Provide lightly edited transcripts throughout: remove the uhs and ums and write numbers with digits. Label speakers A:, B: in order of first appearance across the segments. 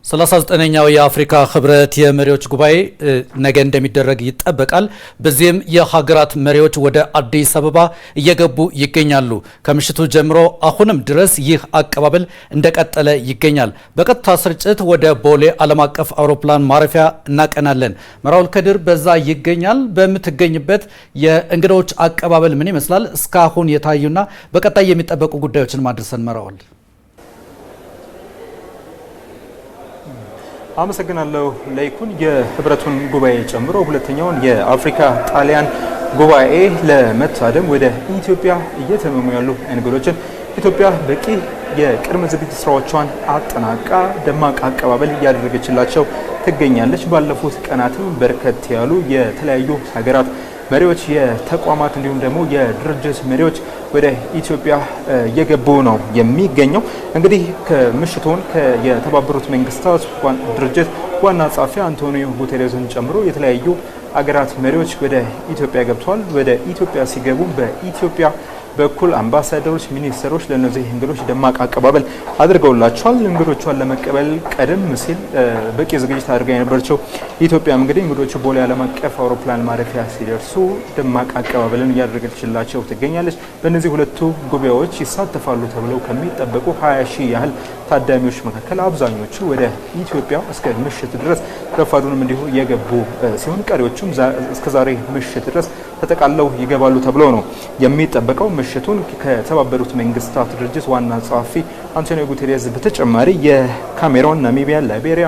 A: 39ኛው የአፍሪካ ህብረት የመሪዎች ጉባኤ ነገ እንደሚደረግ ይጠበቃል። በዚህም የሀገራት መሪዎች ወደ አዲስ አበባ እየገቡ ይገኛሉ። ከምሽቱ ጀምሮ አሁንም ድረስ ይህ አቀባበል እንደቀጠለ ይገኛል። በቀጥታ ስርጭት ወደ ቦሌ ዓለም አቀፍ አውሮፕላን ማረፊያ እናቀናለን። መራውል ከድር በዛ ይገኛል። በምትገኝበት የእንግዶች አቀባበል ምን ይመስላል? እስካሁን የታዩና በቀጣይ የሚጠበቁ ጉዳዮችን ማድረሰን መራውል።
B: አመሰግናለሁ ለይኩን። የህብረቱን ጉባኤ ጨምሮ ሁለተኛውን የአፍሪካ ጣሊያን ጉባኤ ለመታደም ወደ ኢትዮጵያ እየተመሙ ያሉ እንግዶችን ኢትዮጵያ በቂ የቅድመ ዝግጅት ስራዎቿን አጠናቃ ደማቅ አቀባበል እያደረገችላቸው ትገኛለች። ባለፉት ቀናትም በርከት ያሉ የተለያዩ ሀገራት መሪዎች፣ የተቋማት እንዲሁም ደግሞ የድርጅት መሪዎች ወደ ኢትዮጵያ እየገቡ ነው የሚገኘው። እንግዲህ ከምሽቱን የተባበሩት መንግስታት ድርጅት ዋና ጸሐፊ አንቶኒዮ ጉቴሬስን ጨምሮ የተለያዩ አገራት መሪዎች ወደ ኢትዮጵያ ገብተዋል። ወደ ኢትዮጵያ ሲገቡ በኢትዮጵያ በኩል አምባሳደሮች፣ ሚኒስትሮች ለነዚህ እንግዶች ደማቅ አቀባበል አድርገውላቸዋል። እንግዶቿን ለመቀበል ቀደም ሲል በቂ ዝግጅት አድርጋ የነበረችው ኢትዮጵያም እንግዲህ እንግዶቹ ቦሌ ዓለም አቀፍ አውሮፕላን ማረፊያ ሲደርሱ ደማቅ አቀባበልን እያደረገችላቸው ትገኛለች። በእነዚህ ሁለቱ ጉባኤዎች ይሳተፋሉ ተብለው ከሚጠበቁ 20 ሺህ ያህል ታዳሚዎች መካከል አብዛኞቹ ወደ ኢትዮጵያ እስከ ምሽት ድረስ ረፋዱንም እንዲሁ የገቡ ሲሆን ቀሪዎቹም እስከ ዛሬ ምሽት ድረስ ተጠቃለው ይገባሉ ተብሎ ነው የሚጠበቀው። ምሽቱን ከተባበሩት መንግስታት ድርጅት ዋና ጸሐፊ አንቶኒዮ ጉቴሬስ በተጨማሪ የካሜሮን፣ ናሚቢያ፣ ላይቤሪያ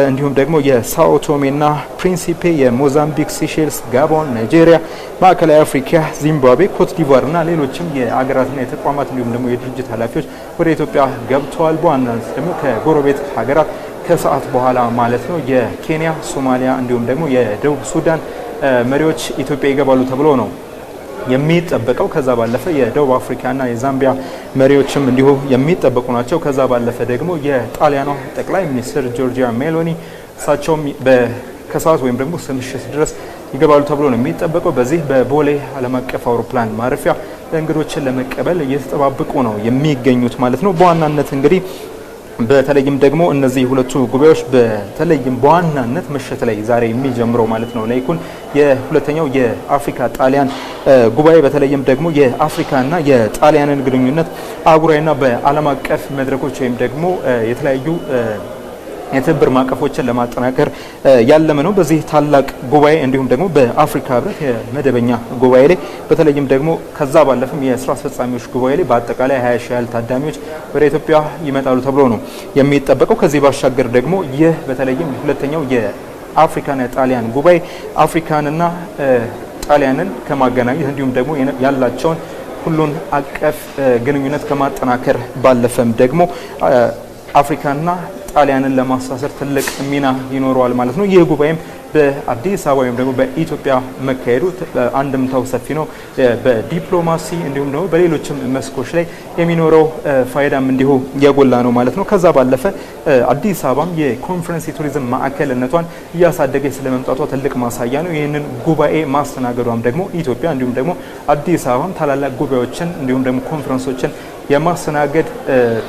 B: እንዲሁም ደግሞ የሳኦ ቶሜና ፕሪንሲፔ፣ የሞዛምቢክ፣ ሲሼልስ፣ ጋቦን፣ ናይጄሪያ፣ ማዕከላዊ አፍሪካ፣ ዚምባብዌ፣ ኮት ዲቫር እና ሌሎችም የአገራትና የተቋማት እንዲሁም ደግሞ የድርጅት ኃላፊዎች ወደ ኢትዮጵያ ገብተዋል። በዋናነት ደግሞ ከጎረቤት ሀገራት ከሰዓት በኋላ ማለት ነው የኬንያ፣ ሶማሊያ እንዲሁም ደግሞ የደቡብ ሱዳን መሪዎች ኢትዮጵያ ይገባሉ ተብሎ ነው የሚጠበቀው። ከዛ ባለፈ የደቡብ አፍሪካና የዛምቢያ መሪዎችም እንዲሁ የሚጠበቁ ናቸው። ከዛ ባለፈ ደግሞ የጣሊያኗ ጠቅላይ ሚኒስትር ጆርጂያ ሜሎኒ እሳቸውም ከሰዓት ወይም ደግሞ ምሽት ድረስ ይገባሉ ተብሎ ነው የሚጠበቀው። በዚህ በቦሌ ዓለም አቀፍ አውሮፕላን ማረፊያ እንግዶችን ለመቀበል እየተጠባበቁ ነው የሚገኙት ማለት ነው። በዋናነት እንግዲህ በተለይም ደግሞ እነዚህ ሁለቱ ጉባኤዎች በተለይም በዋናነት ምሽት ላይ ዛሬ የሚጀምረው ማለት ነው ለይኩን የሁለተኛው የአፍሪካ ጣሊያን ጉባኤ በተለይም ደግሞ የአፍሪካና የጣሊያንን ግንኙነት አህጉራዊና በዓለም አቀፍ መድረኮች ወይም ደግሞ የተለያዩ የትብብር ማዕቀፎችን ለማጠናከር ያለመ ነው። በዚህ ታላቅ ጉባኤ እንዲሁም ደግሞ በአፍሪካ ህብረት የመደበኛ ጉባኤ ላይ በተለይም ደግሞ ከዛ ባለፈም የስራ አስፈጻሚዎች ጉባኤ ላይ በአጠቃላይ 20 ሺህ ያህል ታዳሚዎች ወደ ኢትዮጵያ ይመጣሉ ተብሎ ነው የሚጠበቀው። ከዚህ ባሻገር ደግሞ ይህ በተለይም ሁለተኛው የአፍሪካና የጣሊያን ጉባኤ አፍሪካንና ጣሊያንን ከማገናኘት እንዲሁም ደግሞ ያላቸውን ሁሉን አቀፍ ግንኙነት ከማጠናከር ባለፈም ደግሞ አፍሪካና ጣሊያንን ለማሳሰር ትልቅ ሚና ይኖረዋል ማለት ነው። ይህ ጉባኤም በአዲስ አበባ ወይም ደግሞ በኢትዮጵያ መካሄዱ አንድምታው ሰፊ ነው። በዲፕሎማሲ እንዲሁም ደግሞ በሌሎችም መስኮች ላይ የሚኖረው ፋይዳም እንዲሁ የጎላ ነው ማለት ነው። ከዛ ባለፈ አዲስ አበባም የኮንፈረንስ የቱሪዝም ማዕከልነቷን እያሳደገች ስለመምጣቷ ትልቅ ማሳያ ነው። ይህንን ጉባኤ ማስተናገዷም ደግሞ ኢትዮጵያ እንዲሁም ደግሞ አዲስ አበባም ታላላቅ ጉባኤዎችን እንዲሁም ደግሞ ኮንፈረንሶችን የማስተናገድ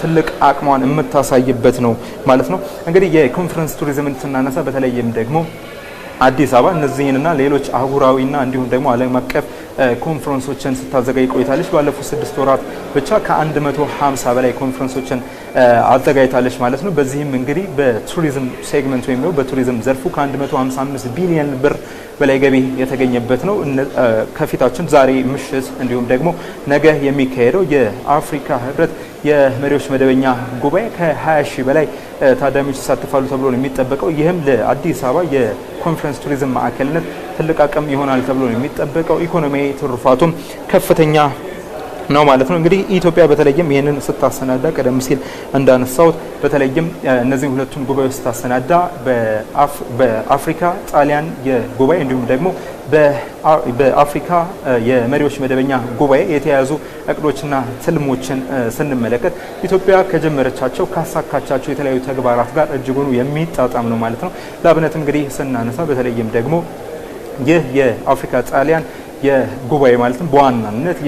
B: ትልቅ አቅሟን የምታሳይበት ነው ማለት ነው። እንግዲህ የኮንፈረንስ ቱሪዝምን ስናነሳ በተለይም ደግሞ አዲስ አበባ እነዚህንና ሌሎች አህጉራዊና እንዲሁም ደግሞ ዓለም አቀፍ ኮንፈረንሶችን ስታዘጋጅ ቆይታለች። ባለፉት 6 ወራት ብቻ ከ150 በላይ ኮንፈረንሶችን አዘጋጅታለች ማለት ነው። በዚህም እንግዲህ በቱሪዝም ሴግመንት ወይም ደግሞ በቱሪዝም ዘርፉ ከ155 ቢሊዮን ብር በላይ ገቢ የተገኘበት ነው። ከፊታችን ዛሬ ምሽት እንዲሁም ደግሞ ነገ የሚካሄደው የአፍሪካ ህብረት የመሪዎች መደበኛ ጉባኤ ከ20 ሺህ በላይ ታዳሚዎች ይሳተፋሉ ተብሎ ነው የሚጠበቀው። ይህም ለአዲስ አበባ የኮንፈረንስ ቱሪዝም ማዕከልነት ትልቅ አቅም ይሆናል ተብሎ ነው የሚጠበቀው። ኢኮኖሚያዊ ትሩፋቱም ከፍተኛ ነው ማለት ነው። እንግዲህ ኢትዮጵያ በተለይም ይህንን ስታሰናዳ ቀደም ሲል እንዳነሳሁት በተለይም እነዚህ ሁለቱን ጉባኤዎች ስታሰናዳ በአፍሪካ ጣሊያን የጉባኤ እንዲሁም ደግሞ በአፍሪካ የመሪዎች መደበኛ ጉባኤ የተያዙ እቅዶችና ትልሞችን ስንመለከት ኢትዮጵያ ከጀመረቻቸው ካሳካቻቸው የተለያዩ ተግባራት ጋር እጅጉን የሚጣጣም ነው ማለት ነው። ለአብነት እንግዲህ ስናነሳ በተለይም ደግሞ ይህ የአፍሪካ ጣሊያን የጉባኤ ማለትም በዋናነት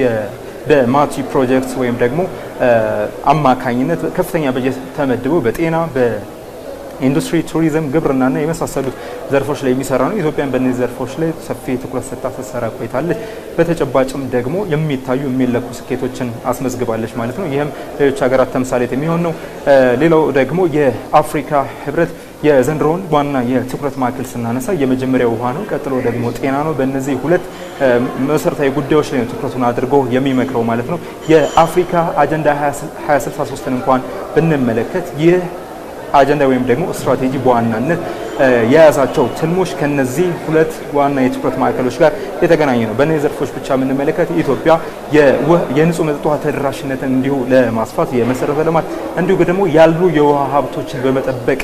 B: በማቲ ፕሮጀክት ወይም ደግሞ አማካኝነት ከፍተኛ በጀት ተመድቦ በጤና ኢንዱስትሪ፣ ቱሪዝም፣ ግብርናና የመሳሰሉት ዘርፎች ላይ የሚሰራ ነው። ኢትዮጵያን በእነዚህ ዘርፎች ላይ ሰፊ ትኩረት ሰጥታ ስትሰራ ቆይታለች። በተጨባጭም ደግሞ የሚታዩ የሚለኩ ስኬቶችን አስመዝግባለች ማለት ነው። ይህም ሌሎች ሀገራት ተምሳሌት የሚሆን ነው። ሌላው ደግሞ የአፍሪካ ህብረት የዘንድሮውን ዋና የትኩረት ማዕከል ስናነሳ የመጀመሪያው ውሃ ነው፣ ቀጥሎ ደግሞ ጤና ነው። በእነዚህ ሁለት መሰረታዊ ጉዳዮች ላይ ትኩረቱን አድርጎ የሚመክረው ማለት ነው። የአፍሪካ አጀንዳ 2063ን እንኳን ብንመለከት ይህ አጀንዳ ወይም ደግሞ ስትራቴጂ በዋናነት የያዛቸው ትልሞች ከነዚህ ሁለት ዋና የትኩረት ማዕከሎች ጋር የተገናኘ ነው። በእነዚህ ዘርፎች ብቻ የምንመለከት ኢትዮጵያ የንጹህ መጠጥ ውሃ ተደራሽነትን እንዲሁ ለማስፋት የመሰረተ ልማት እንዲሁ ደግሞ ያሉ የውሃ ሀብቶችን በመጠበቅ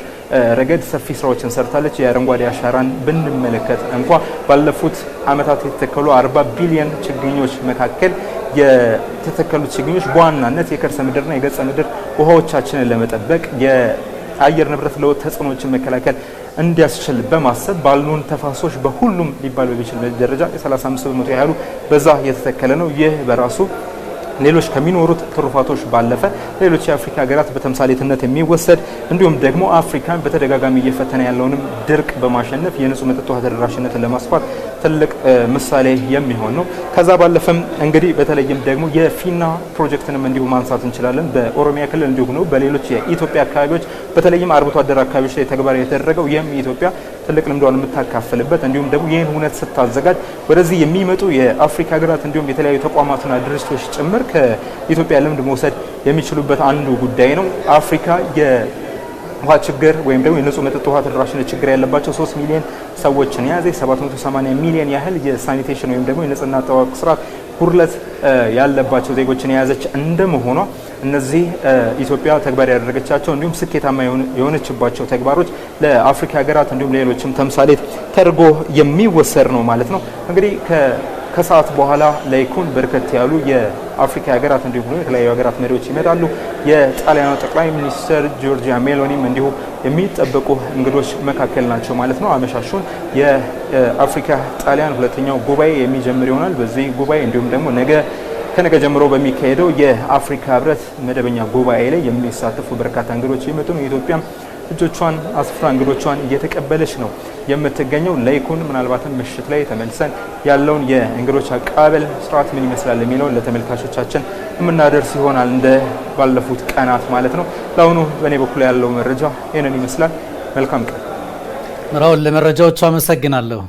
B: ረገድ ሰፊ ስራዎችን ሰርታለች። የአረንጓዴ አሻራን ብንመለከት እንኳ ባለፉት ዓመታት የተተከሉ 40 ቢሊዮን ችግኞች መካከል የተተከሉት ችግኞች በዋናነት የከርሰ ምድርና የገጸ ምድር ውሃዎቻችንን ለመጠበቅ የአየር ንብረት ለውጥ ተጽዕኖዎችን መከላከል እንዲያስችል በማሰብ ባሉን ተፋሶች በሁሉም ሊባል በሚችል ደረጃ የ35% ያህሉ በዛ የተተከለ ነው። ይህ በራሱ ሌሎች ከሚኖሩት ትሩፋቶች ባለፈ ሌሎች የአፍሪካ ሀገራት በተምሳሌትነት የሚወሰድ እንዲሁም ደግሞ አፍሪካን በተደጋጋሚ እየፈተነ ያለውንም ድርቅ በማሸነፍ የንጹህ መጠጥ ውሃ ተደራሽነትን ለማስፋት ትልቅ ምሳሌ የሚሆን ነው። ከዛ ባለፈም እንግዲህ በተለይም ደግሞ የፊና ፕሮጀክትንም እንዲሁ ማንሳት እንችላለን። በኦሮሚያ ክልል እንዲሁ ነው በሌሎች የኢትዮጵያ አካባቢዎች በተለይም አርብቶ አደር አካባቢዎች ላይ ተግባራዊ የተደረገው ይህም ኢትዮጵያ ትልቅ ልምዷን የምታካፍልበት እንዲሁም ደግሞ ይህን እውነት ስታዘጋጅ ወደዚህ የሚመጡ የአፍሪካ ሀገራት እንዲሁም የተለያዩ ተቋማትና ድርጅቶች ጭምር ከኢትዮጵያ ልምድ መውሰድ የሚችሉበት አንዱ ጉዳይ ነው። አፍሪካ የውሃ ችግር ወይም ደግሞ የንጹህ መጠጥ ውሃ ተደራሽነት ችግር ያለባቸው 3 ሚሊዮን ሰዎችን የያዘ 780 ሚሊዮን ያህል የሳኒቴሽን ወይም ደግሞ የንጽህና አጠባበቅ ስርዓት ጉድለት ያለባቸው ዜጎችን የያዘች እንደመሆኗ እነዚህ ኢትዮጵያ ተግባር ያደረገቻቸው እንዲሁም ስኬታማ የሆነችባቸው ተግባሮች ለአፍሪካ ሀገራት እንዲሁም ሌሎችም ተምሳሌት ተደርጎ የሚወሰድ ነው ማለት ነው። እንግዲህ ከሰዓት በኋላ ላይኩን በርከት ያሉ የአፍሪካ ሀገራት እንዲሁም የተለያዩ ሀገራት መሪዎች ይመጣሉ። የጣሊያኑ ጠቅላይ ሚኒስትር ጆርጂያ ሜሎኒም እንዲሁ የሚጠበቁ እንግዶች መካከል ናቸው ማለት ነው። አመሻሹን የአፍሪካ ጣሊያን ሁለተኛው ጉባኤ የሚጀምር ይሆናል። በዚህ ጉባኤ እንዲሁም ደግሞ ከነገ ጀምሮ በሚካሄደው የአፍሪካ ህብረት መደበኛ ጉባኤ ላይ የሚሳተፉ በርካታ እንግዶች ይመጡ ነው። ኢትዮጵያ እጆቿን አስፍራ እንግዶቿን እየተቀበለች ነው የምትገኘው። ላይኩን ምናልባትም ምሽት ላይ ተመልሰን ያለውን የእንግዶች አቀባበል ስርዓት ምን ይመስላል የሚለውን ለተመልካቾቻችን የምናደርስ ይሆናል እንደ ባለፉት ቀናት ማለት ነው። ለአሁኑ በእኔ በኩል ያለው መረጃ ይህንን ይመስላል። መልካም ቀን።
A: ምራውን ለመረጃዎቹ አመሰግናለሁ።